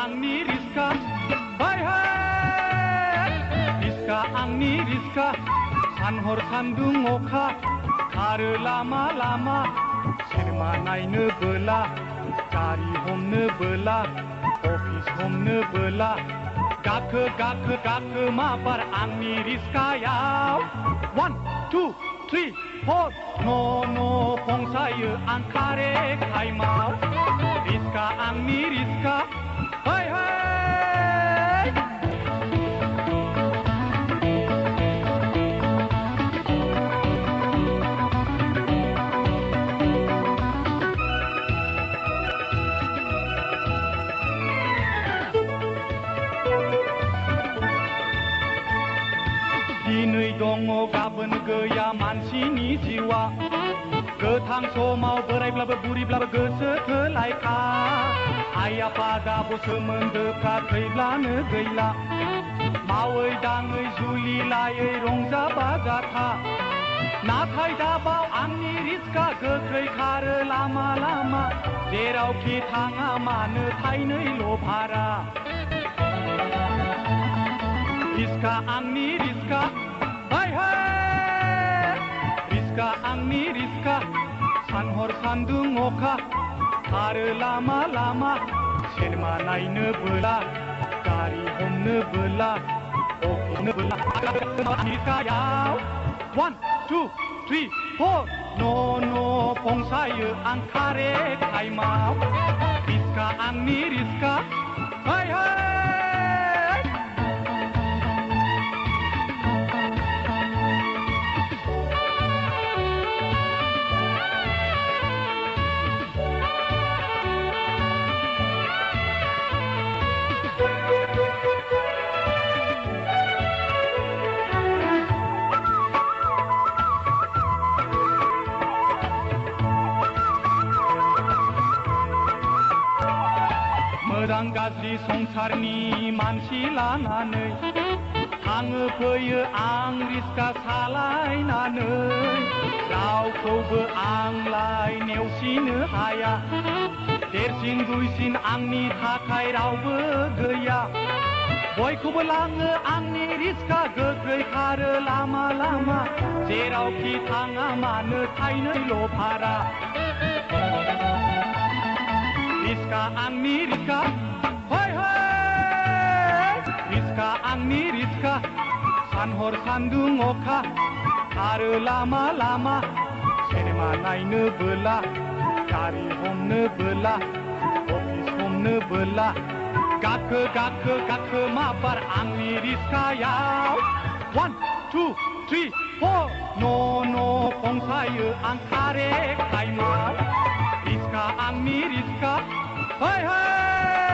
आंनि रिस्का हाय हाय रिस्का आंनि रिस्का सानहर सान्दुं अखा खारो लामा लामा सिनेमा नायनो बोला गारि हमनो बोला अफिस हमनो बोला गाखो गाखो गाखो माबार आंनि रिस्कायाव 1 2 3 4 न' फंसायो आं खारे टाइमाव रिस्का आंनि रिस्का हाय हाय दिनै दङ गाबोन गैया मानसिनि जिउआ गोथां समाव बोरायब्लाबो बुरिब्लाबो गोसो थोलायखा आइ आफा दाबो सोमोन्दोफ्रा थैब्लानो गैला मावै दाङै जुलि लायै रंजा बाजा था नाथाय दाबाव आंनि रिस्का गोख्रै खारो लामा लामा जेरावखि थाङा मानो थाइनैल' भारा रिस्का आंनि रिस्का हाय हाय रिस्का आंनि रिस्का सानहर सान्दुं अखा खारो लामा लामा सिनेमा नायनो बोला गारि हमनो बोला अफिसनो बोला रिस्कायाव 1 2 3 4 न' फंसायो आं खारे टाइमाव रिस्का आंनि रिस्का हाय हाय मोजां गाज्रि संसारनि मानसि लानानै थाङो फैयो आं रिस्का सालायनानै रावखौबो आंलाय नेवसिनो हाया देरसिन दुइसिन आंनि थाखाय रावबो गैया बयखौबो लाङो आंनि रिस्का गोख्रै खारो लामा लामा जेरावखि थाङा मानो थाइनैल' भारा रिस्का आंनि रिस्का हाय हाय रिस्का आंनि रिस्का सानहर सान्दुं अखा खारो लामा लामा सिनेमा नायनो बोला गारि हमनो बोला अफिस हमनो बोला गाखो गाखो गाखो माबार आंनि रिस्कायाव 1 2 3 4 न' फंसायो आं खारे टाइमाव रिस्का आंनि रिस्का हाय हाय